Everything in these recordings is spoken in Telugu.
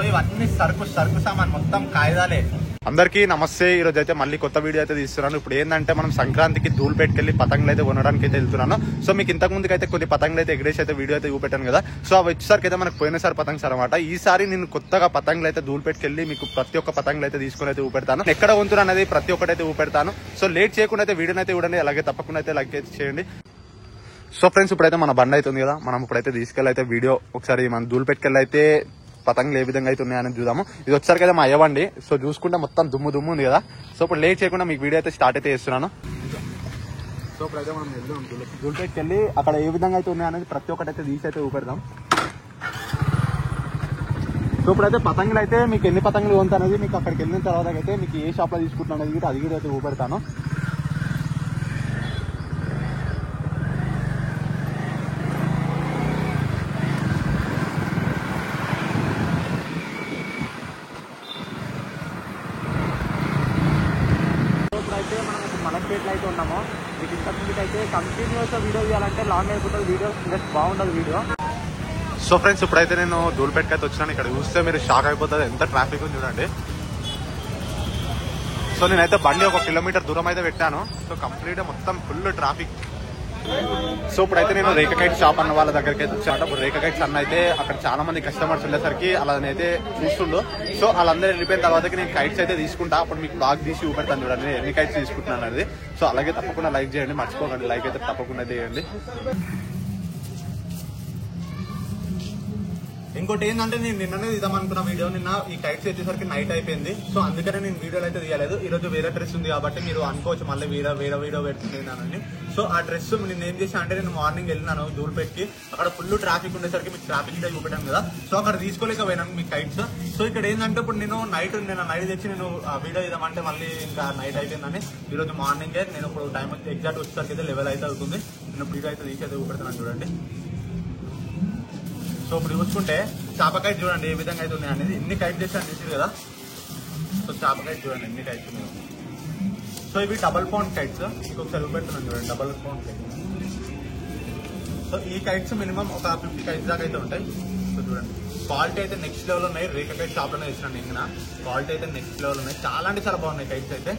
ఇవన్నీ సరుకు సామాన్ మొత్తం కాగితాలే. అందరికీ నమస్తే. ఈ రోజు అయితే మళ్ళీ కొత్త వీడియో అయితే తీస్తున్నాను. ఇప్పుడు ఏంటంటే మనం సంక్రాంతికి ధూళి పెట్టుకెళ్లి పతంగులు అయితే కొనడానికి అయితే వెళ్తున్నాను. సో మీకు ఇంతకు ముందుకు అయితే కొన్ని పతంగులు అయితే ఎగరేసి అయితే వీడియో అయితే చూపెట్టాను కదా. సో అవి వచ్చేసరికి అయితే మనకు పోయినసారి పతంగ్స్ అనమాట. ఈసారి నేను కొత్తగా పతంగులు అయితే ధూళి పెట్టుకెళ్లి మీకు ప్రతి ఒక్క పతంగులు అయితే తీసుకుని అయితే చూపెడతాను. ఎక్కడ వంతురు అనేది ప్రతి ఒక్కటి అయితే చూపెడతాను. సో లేట్ చేయకుండా అయితే వీడియోని అయితే చూడండి. అలాగే తప్పకుండా అయితే లైక్ అయితే చేయండి. సో ఫ్రెండ్స్, ఇప్పుడైతే మన బండి అయితే ఉంది కదా, మనం ఇప్పుడైతే తీసుకెళ్ళి అయితే వీడియో ఒకసారి మనం ధూళి పెట్టుకెళ్ళి అయితే పతంగులు ఏ విధంగా అయితే ఉన్నాయని చూద్దాము. ఇది వచ్చేసరికి అయితే మా అయ్యవండి. సో చూసుకుంటే మొత్తం దుమ్ము ఉంది కదా. సో ఇప్పుడు లేట్ చేయకుండా మీకు వీడియో అయితే స్టార్ట్ అయితే చేస్తున్నాను. సో ఇప్పుడైతే మనం వెళ్దాం ధూళి పెట్టుకెళ్ళి అక్కడ ఏ విధంగా అయితే ఉన్నాయనేది ప్రతి ఒక్కటి అయితే తీసి అయితే చూపెడదాం. సో ఇప్పుడైతే పతంగులు అయితే మీకు ఎన్ని పతంగులు కొంత అనేది మీకు అక్కడికి వెళ్ళిన తర్వాత అయితే మీకు ఏ షాప్ లో తీసుకుంటున్నా అనేది కూడా అది కూడా అయితే చూపెడతాను. అయితే మనం మలక్పేటలో అయితే ఉన్నాము. మీకు ఇంతకు ముందుకు అయితే కంటిన్యూస్ వీడియో తీయాలంటే లాంగ్ అయిపోతుంది వీడియో, జస్ట్ బాగుండదు వీడియో. సో ఫ్రెండ్స్, ఇప్పుడైతే నేను ధూళిపేటకి అయితే వచ్చినాను. ఇక్కడ చూస్తే మీరు షాక్ అయిపోతుంది, ఎంత ట్రాఫిక్ ఉంది చూడండి. సో నేనైతే బండి 1 కిలోమీటర్ దూరం అయితే పెట్టాను. సో కంప్లీట్ మొత్తం ఫుల్ ట్రాఫిక్. సో ఇప్పుడైతే నేను రేఖ కైట్ షాప్ అన్న వాళ్ళ దగ్గరికి అయితే వచ్చాను. ఇప్పుడు రేఖ కైట్స్ అన్న అయితే అక్కడ చాలా మంది కస్టమర్స్ ఉండేసరికి అలానైతే చూస్తుండు. సో వాళ్ళందరూ వెళ్ళిపోయిన తర్వాత నేను కైట్స్ అయితే తీసుకుంటా. అప్పుడు మీకు బ్లాగ్ తీసి చూపెడతాను చూడండి ఎన్ని కైట్స్ తీసుకుంటున్నాను అనేది. సో అలాగే తప్పకుండా లైక్ చేయండి, మర్చిపోకండి లైక్ అయితే తప్పకుండా చేయండి. ఇంకోటి ఏంటంటే నేను నిన్ననే తీద్దామనుకున్న వీడియో, నిన్న ఈ కైట్స్ వచ్చేసరికి నైట్ అయిపోయింది. సో అందుకనే నేను వీడియోలు అయితే తీయలేదు. ఈ రోజు వేరే డ్రెస్ ఉంది కాబట్టి మీరు అనుకోవచ్చు మళ్ళీ వేరే వీడియో పెడుతున్నానని. సో ఆ డ్రెస్ నేను ఏం చేశాను అంటే, నేను మార్నింగ్ వెళ్ళినాను ధూళిపేటకి. అక్కడ ఫుల్ ట్రాఫిక్ ఉండేసరికి మీకు ట్రాఫిక్ అయితే చూపెట్టాను కదా. సో అక్కడ తీసుకోలేకపోయినాను మీ కైట్స్. సో ఇక్కడ ఏంటంటే ఇప్పుడు నేను నైట్ తెచ్చి నేను వీడియో తీద్దామంటే మళ్ళీ ఇంకా నైట్ అయిపోయిందని ఈ రోజు మార్నింగే నేను ఇప్పుడు టైం ఎగ్జాక్ట్ వచ్చేసరికి అయితే 11 అయితే అవుతుంది. నేను వీడియో అయితే తీసి అయితే చూపెడతాను చూడండి. సో ఇప్పుడు చూసుకుంటే చాపకైట్ చూడండి ఏ విధంగా అయితే ఉన్నాయి అనేది. ఎన్ని కైట్ చేశాను చూసారు కదా. సో చాపకైట్ చూడండి ఎన్ని కైట్స్ ఉన్నాయి. సో ఇవి డబల్ పౌండ్ కైట్స్. మీకు ఒకసారి చూపెడుతున్నాను చూడండి, డబల్ పౌండ్ కైట్స్. సో ఈ కైట్స్ మినిమం ఒక 50 కైట్స్ దాకా అయితే ఉంటాయి. సో చూడండి క్వాలిటీ అయితే నెక్స్ట్ లెవెల్ ఉన్నాయి. రేఖ కైట్ షాప్ లోనే ఇచ్చినాను ఇంకా. క్వాలిటీ అయితే నెక్స్ట్ లెవెల్ ఉన్నాయి. చాలా అంటే చాలా బాగున్నాయి కైట్స్ అయితే.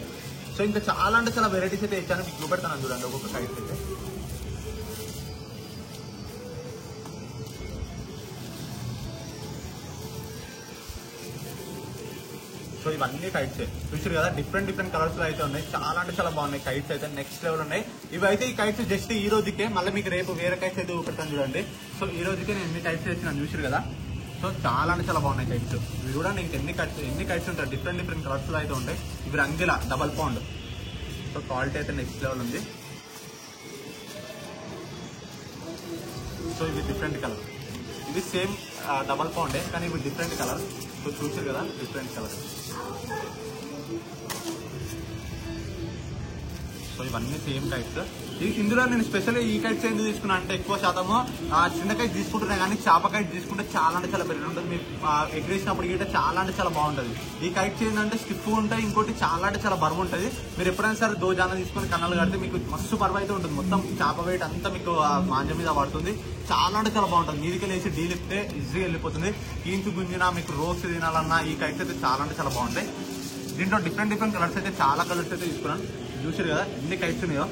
సో ఇంకా చాలా అంటే చాలా వెరైటీస్ అయితే ఇచ్చాను, మీకు చూపెడతాను చూడండి ఒక్కొక్క కైట్స్ అయితే. సో ఇవన్నీ కైట్స్ చూసారు కదా, డిఫరెంట్ కలర్స్ లో అయితే ఉన్నాయి. చాలా అంటే చాలా బాగున్నాయి కైట్స్ అయితే, నెక్స్ట్ లెవెల్ ఉన్నాయి. ఇవి అయితే ఈ కైట్స్ జస్ట్ ఈ రోజుకే, మళ్ళీ మీకు రేపు వేరే కైట్స్ అయితే చూపెడతాను చూడండి. సో ఈ రోజుకే నేను ఎన్ని కైట్స్ వేసినాను చూసారు కదా. సో చాలా అంటే చాలా బాగున్నాయి కైట్స్. ఇవి చూడండి ఇంక ఎన్ని కైట్స్ ఉంటాయి, డిఫరెంట్ కలర్స్ లో అయితే ఉంటాయి. ఇవి Rangila double pound. So quality అయితే నెక్స్ట్ లెవెల్ ఉంది. సో ఇవి డిఫరెంట్ కలర్, ఇది సేమ్ డబల్ పౌండే కానీ ఇవి డిఫరెంట్ కలర్. సో చూసారు కదా డిఫరెంట్ కలర్. సో ఇవన్నీ సేమ్ కైట్స్. ఇందులో నేను స్పెషల్ ఈ కైట్స్ ఎందుకు తీసుకున్నా అంటే, ఎక్కువ శాతము చిన్న కైట్ తీసుకుంటున్నా కానీ చాప కైట్ తీసుకుంటే చాలా అంటే చాలా బెటర్ ఉంటుంది. మీరు ఎగరేసినప్పుడు గిట్ట చాలా అంటే చాలా బాగుంటుంది. ఈ కైట్స్ ఏంటంటే స్టిఫ్ ఉంటాయి, ఇంకోటి చాలా అంటే చాలా బరువు ఉంటుంది. మీరు ఎప్పుడైనా సరే దోజాన తీసుకొని కన్నాలు కడితే మీకు మస్తు బరువు అయితే ఉంటుంది. మొత్తం చాప వెయిట్ అంతా మీకు మాంజ మీద పడుతుంది. చాలా అంటే చాలా బాగుంటుంది. మీదికి లేచి డీలిప్తే ఈజీగా వెళ్ళిపోతుంది. కీంచు గుంజినా మీకు రోస్ట్ తినాలన్నా ఈ కైట్స్ అయితే చాలా అంటే చాలా బాగుంటాయి. దీంట్లో డిఫరెంట్ కలర్స్ అయితే చాలా కలర్స్ అయితే తీసుకున్నాను. చూసారు కదా ఎన్ని కైట్స్ ఉన్నాయో.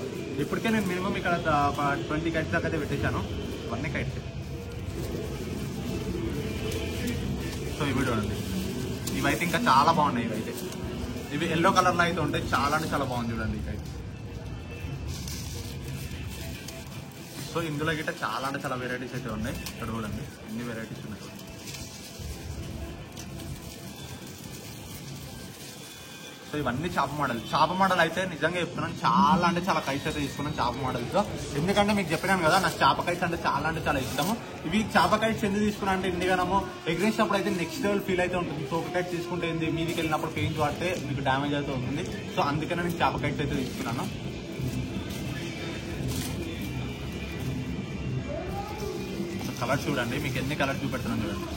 ఇప్పటికే నేను మినిమం ఇక్కడ 20 కైట్స్ దాకా అయితే పెట్టేశాను. ఇవన్నీ కైట్స్. సో ఇవి చూడండి, ఇవైతే ఇంకా చాలా బాగున్నాయి. ఇవైతే ఇవి ఎల్లో కలర్ లో అయితే ఉంటాయి. చాలా అంటే చాలా బాగుంది చూడండి ఈ కైట్స్. సో ఇందులో గిట్ట చాలా అంటే చాలా వెరైటీస్ అయితే ఉన్నాయి. ఇక్కడ చూడండి ఎన్ని వెరైటీస్ ఉన్నాయి. సో ఇవన్నీ చాప మోడల్ అయితే నిజంగా చెప్తున్నాను, చాలా అంటే చాలా కైట్స్ అయితే తీసుకున్నాను చాప మోడల్స్. ఎందుకంటే మీకు చెప్పినాను కదా నాకు చాప కైట్స్ అంటే చాలా ఇష్టము. ఇవి చాప కైట్స్ ఎందుకు తీసుకున్నా అంటే, ఇండిగానము ఎగరేసినప్పుడు అయితే నెక్స్ట్ లెవెల్ ఫీల్ అయితే ఉంటుంది. తోక కైట్స్ తీసుకుంటే మీదికి వెళ్ళినప్పుడు పెయింట్ వాడితే మీకు డ్యామేజ్ అయితే ఉంటుంది. సో అందుకనే నేను చాప కైట్స్ అయితే తీసుకున్నాను. కలర్స్ చూడండి, మీకు ఎన్ని కలర్స్ చూపెడుతున్నాను చూడండి.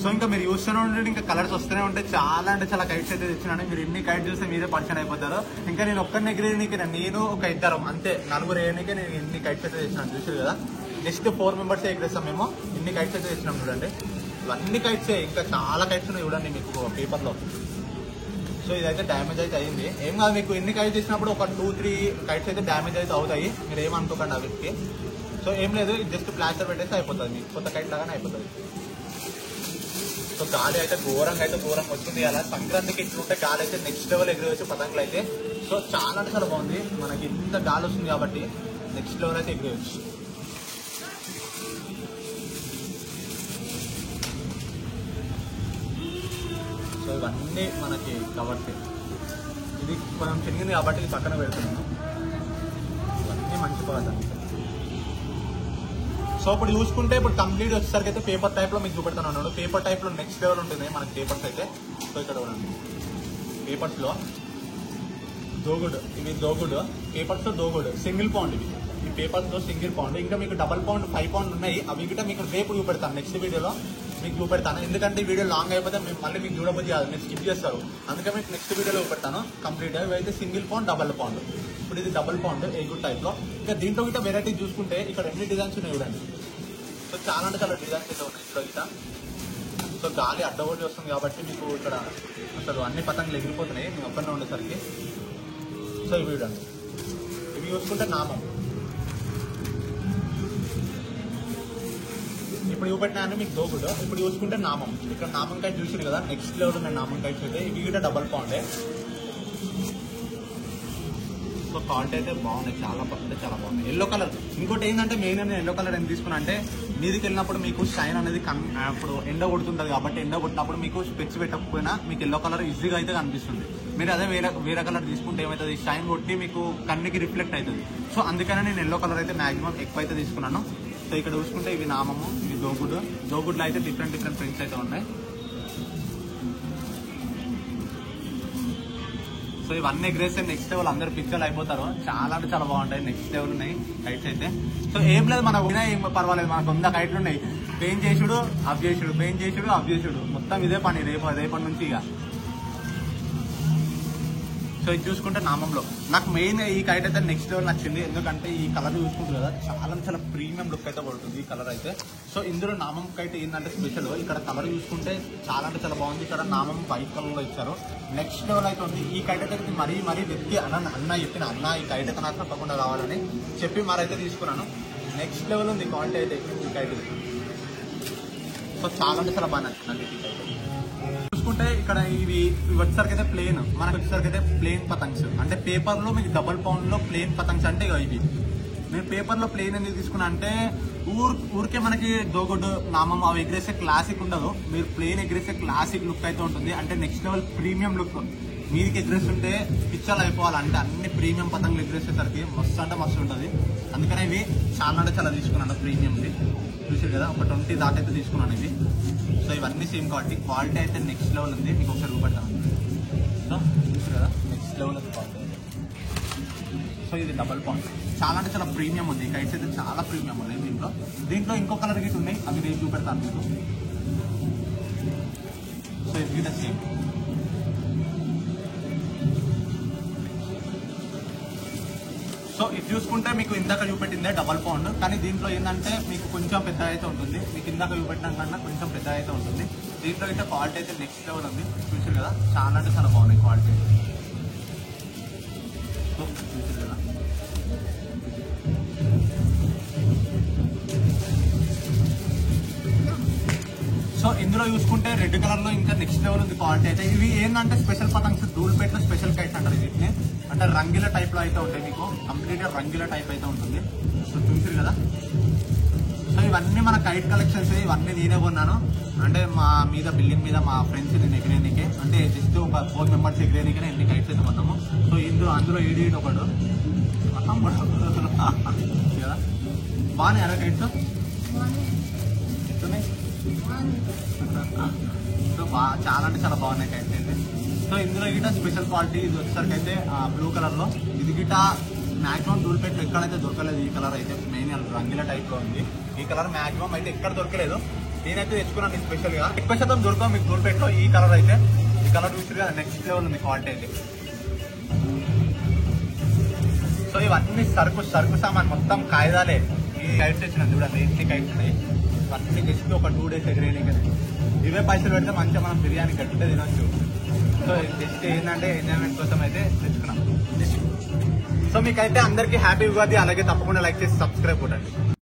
సో ఇంకా మీరు చూస్తూనే ఉంటే ఇంకా కలర్స్ వస్తూనే ఉంటాయి. చాలా అంటే చాలా కైట్స్ అయితే తెచ్చినాను. మీరు ఎన్ని కైట్స్ చూస్తే మీరే పరిచయం అయిపోతారు. ఇంకా నేను ఒక్కరిని ఎగిరేయడానికి నేను ఒక ఇద్దరం అంతే, నలుగురు వేయడానికి నేను ఎన్ని కైట్స్ అయితే తెచ్చినాను చూసారు కదా. నెక్స్ట్ 4 మెంబర్స్ ఎగిరేస్తాం మేము. ఎన్ని కైట్స్ అయితే తెచ్చినాం చూడండి. ఇవన్నీ కైట్సే, ఇంకా చాలా కైట్స్ ఉన్నాయి చూడండి మీకు పేపర్లో. సో ఇదైతే డ్యామేజ్ అయితే అయింది. ఏం కాదు, మీకు ఎన్ని కైట్స్ తెచ్చినప్పుడు ఒక 2-3 కైట్స్ అయితే డ్యామేజ్ అయితే అవుతాయి. మీరు ఏమనుకోకండి అవికి. సో ఏం లేదు, జస్ట్ ప్లాస్టర్ పెట్టేస్తే అయిపోతుంది, మీకు కొత్త కైట్ లాగానే అయిపోతుంది. సో గాలి అయితే ఘోరంగా వస్తుంది. అలా సంక్రాంతికి ఇట్లుంటే గాలి అయితే నెక్స్ట్ లెవెల్ ఎగిరేవచ్చు పతంగులు అయితే. సో చాలా అంటే చాలా బాగుంది. మనకి ఇంత గాలి వస్తుంది కాబట్టి నెక్స్ట్ లెవెల్ అయితే ఎగిరేవచ్చు. సో ఇవన్నీ మనకి కాబట్టి ఇది మనం చిరిగింది కాబట్టి ఇది పక్కన పెడుతున్నాను. ఇవన్నీ మంచి పదార్థం. సో ఇప్పుడు చూసుకుంటే ఇప్పుడు కంప్లీట్ వచ్చేసరికి అయితే పేపర్ టైప్ లో మీకు చూపెడతాను అన్నాడు. పేపర్ టైప్ లో నెక్స్ట్ లెవెల్ ఉంటుంది మనకి పేపర్స్ అయితే. సో ఇక్కడ చూడండి పేపర్స్ లో దోగుడు, ఇవి దోగుడు పేపర్స్ లో దోగుడు సింగిల్ పౌండ్. ఇవి ఈ పేపర్స్ లో సింగిల్ పౌండ్. ఇంకా మీకు డబల్ పౌండ్ 5 పౌండ్ ఉన్నాయి. అవి కూడా మీకు రేపు చూపెడతాను, నెక్స్ట్ వీడియోలో మీకు చూపెడతాను. ఎందుకంటే ఈ వీడియో లాంగ్ అయిపోతే మళ్ళీ మీకు చూడబోద్ది కాదు, మీరు స్కిప్ చేస్తారు. అందుకే మీకు నెక్స్ట్ వీడియోలో చూపెడతాను కంప్లీట్. ఇవైతే సింగిల్ పౌండ్, డబల్ పౌండ్. ఇప్పుడు ఇది డబల్ పౌండ్ ఎగుడ్ టైప్ లో. ఇంకా దీంట్లో ఇంకా వెరైటీ చూసుకుంటే ఇక్కడ ఎన్ని డిజైన్స్ ఉన్నాయి చూడండి. సో చాలా అంటే చాలా డిజైన్స్ అయితే ఉన్నాయి ఇక్కడ ఇట్లా. సో గాలి అడ్డగొట్టి వస్తుంది కాబట్టి మీకు ఇక్కడ అసలు అన్ని పతంగులు ఎగిరిపోతున్నాయి మేము ఒక్కనే ఉండేసరికి. సో ఇవి చూడండి, ఇవి చూసుకుంటే నామం. ఇప్పుడు చూపెట్టినాను మీకు దోగుడు. ఇప్పుడు చూసుకుంటే నామం. ఇక్కడ నామం కైట్ చూసింది కదా, నెక్స్ట్ లెవెల్ ఉన్నాయి నామం కైట్స్ అయితే. ఇవి కూడా డబల్ పౌండే. సో క్వాలిటీ అయితే బాగున్నాయి, చాలా అంటే చాలా బాగుంది. Yellow colour. ఇంకోటి ఏంటంటే మెయిన్ నేను ఎల్లో కలర్ ఎందుకు తీసుకున్నా అంటే మీదికి వెళ్ళినప్పుడు మీకు షైన్ అనేది అప్పుడు ఎండ కొడుతుంటుంది కాబట్టి ఎండ కొట్టినప్పుడు మీకు స్పెక్స్ పెట్టకపోయినా మీకు ఎల్లో కలర్ ఈజీగా అయితే కనిపిస్తుంది. మీరు అదే వేరే కలర్ తీసుకుంటే ఏమవుతుంది, షైన్ కొట్టి మీకు కన్నుకి రిఫ్లెక్ట్ అవుతుంది. సో అందుకనే నేను ఎల్లో కలర్ అయితే మాక్సిమం ఎక్కువ అయితే తీసుకున్నాను. సో ఇక్కడ చూసుకుంటే ఇవి నామము, ఇవి దోగుడులో అయితే డిఫరెంట్ ప్రింట్స్ అయితే ఉన్నాయి. సో ఇవన్నీ ఎగ్రేస్తే నెక్స్ట్ లెవెల్ అందరు పిక్చర్లు అయిపోతారు. చాలా అంటే చాలా బాగుంటాయి, నెక్స్ట్ లెవెల్ ఉన్నాయి కైట్స్ అయితే. సో ఏం లేదు, మన పోయినా ఏం పర్వాలేదు, మనకు 100 కైట్లు ఉన్నాయి. పెయింట్ చేసుడు ఆఫ్ చేసుడు, పెయింట్ చేసుడు ఆఫ్ చేసుడు, మొత్తం ఇదే పని రేపటి నుంచి ఇక. సో ఇది చూసుకుంటే నామంలో నాకు మెయిన్ ఈ కైట్ అయితే నెక్స్ట్ లెవెల్ నచ్చింది. ఎందుకంటే ఈ కలర్ చూసుకుంటుంది కదా, చాలా చాలా ప్రీమియం లుక్ అయితే పడుతుంది ఈ కలర్ అయితే. సో ఇందులో నామం కైట్ ఏంటంటే స్పెషల్, ఇక్కడ కలర్ చూసుకుంటే చాలా అంటే చాలా బాగుంది. ఇక్కడ నామం వైట్ కలర్ లో ఇచ్చారు, నెక్స్ట్ లెవెల్ అయితే ఉంది. ఈ కైట్ అయితే మరీ వెతికి అన్న చెప్పిన ఈ కైట్ అయితే నాకు తప్పకుండా రావాలని చెప్పి మరైతే తీసుకున్నాను. నెక్స్ట్ లెవెల్ ఉంది క్వాలిటీ అయితే ఈ కైట్. సో చాలా అంటే చాలా బాగా నచ్చింది ఈ కైట్. చూసుకుంటే ఇక్కడ ఇవి వచ్చేసరికి అయితే ప్లేన్, మనకు వచ్చేసరికి అయితే ప్లేన్ పతంగ్స్. అంటే పేపర్ లో మీకు డబల్ పౌండ్ లో ప్లేన్ పతంగ్స్ అంటే ఇవి. నేను పేపర్ లో ప్లేన్ ఎందుకు తీసుకున్నా అంటే ఊరికే మనకి దోగొడ్డు నామం అవి ఎగిరేసే క్లాసిక్ ఉండదు. మీరు ప్లేన్ ఎగిరేసే క్లాసిక్ లుక్ అయితే ఉంటుంది. అంటే నెక్స్ట్ లెవెల్ ప్రీమియం లుక్. మీదికి ఎగిరేస్తుంటే పిచ్చలు అయిపోవాలంటే అన్ని ప్రీమియం పతంగులు ఎగిరేసేసరికి మస్తు అంటే మస్తు ఉంటుంది. అందుకనే ఇవి చాలా అంటే చాలా తీసుకున్నాను ప్రీమియంది. చూసారు కదా, ఒక 20 దాకా అయితే తీసుకున్నాను ఇవి. సో ఇవన్నీ సేమ్ కాబట్టి క్వాలిటీ అయితే నెక్స్ట్ లెవెల్ ఉంది. మీకు ఒకసారి చూపెట్టాను. సో చూసారు కదా, నెక్స్ట్ లెవెల్ ఉంది క్వాలిటీ. సో ఇది డబల్ పౌండ్, చాలా అంటే చాలా ప్రీమియం ఉంది. ఈ కైట్స్ అయితే చాలా ప్రీమియం ఉన్నాయి. దీంట్లో ఇంకో కలర్ గిట్ ఉన్నాయి, అవి నేను చూపెడతాను మీకు. సో ఇది గిట్ సేమ్. సో ఇది చూసుకుంటే మీకు ఇందాక చూపెట్టిందే డబల్ పౌండ్, కానీ దీంట్లో ఏంటంటే మీకు కొంచెం పెద్ద అయితే ఉంటుంది. మీకు ఇందాక చూపెట్టిన కన్నా కొంచెం పెద్ద అయితే ఉంటుంది. దీంట్లో అయితే క్వాలిటీ అయితే నెక్స్ట్ లెవెల్ ఉంది. చూసారు కదా, చాలా అంటే చాలా బాగున్నాయి క్వాలిటీ. సో చూసారు కదా, సో ఇందులో చూసుకుంటే రెడ్ కలర్ లో ఇంకా నెక్స్ట్ లెవెల్ ఉంది క్వాలిటీ అయితే. ఇవి ఏంటంటే స్పెషల్ పతంగ్స్, ధూల్పేట్ లో స్పెషల్ కైట్స్ అంటారు వీటిని. అంటే రంగుల టైప్ లో అయితే ఉంటాయి, మీకు కంప్లీట్ గా రంగుల టైప్ అయితే ఉంటుంది. సో చూసారు కదా. సో ఇవన్నీ మన కైట్ కలెక్షన్స్, ఇవన్నీ నేనే కొన్నాను. అంటే మా మీద బిల్డింగ్ మీద మా ఫ్రెండ్స్ నేను ఎగిరేనికే, అంటే జస్ట్ ఒక 4 మెంబర్స్ ఎగిరేనికే ఎన్ని కైట్స్ అయితే కొన్నాము. సో అందులో ఏడేడు ఒకడు కదా, బాగానే అలా కైట్స్ ఎట్లున్నాయి. సో చాలా అంటే చాలా బాగున్నాయి కైట్స్ అయితే. సో ఇందులో గిట స్పెషల్ క్వాలిటీ ఇది వచ్చేసరికి అయితే బ్లూ కలర్ లో. ఇది గిట మాక్సిమం ధూల్పేట్లో ఎక్కడైతే దొరకలేదు ఈ కలర్ అయితే. మెయిన్ రంగుల టైప్ లో ఉంది ఈ కలర్. మాక్సిమం అయితే ఎక్కడ దొరకలేదు. నేనైతే తెచ్చుకున్నాను స్పెషల్ గా. ఎక్కువ శాతం దొరకవు మీకు దూల్పేటలో. ఈ కలర్ అయితే, ఈ కలర్ చూసి నెక్స్ట్ లెవెల్ ఉంది క్వాలిటీ అయితే. సో ఇవన్నీ సరుకు సామాన్ మొత్తం కాయిదాలే. ఈ కైట్స్ తెచ్చినాను చూడండి, ఎన్ని కైట్స్ ఉన్నాయి. ఇవన్నీ జస్ట్ ఒక 2 days ఎగిరేయడానికి. ఇవే పైసలు పెడితే మంచిగా మనం బిర్యానీ గట్టిగా తినొచ్చు. సో జస్ట్ ఏంటంటే ఎంజాయ్మెంట్ కోసం అయితే తెచ్చుకున్నాం. సో మీకైతే అందరికీ హ్యాపీ ఉగాది. అలాగే తప్పకుండా లైక్ చేసి సబ్స్క్రైబ్ కొట్టండి.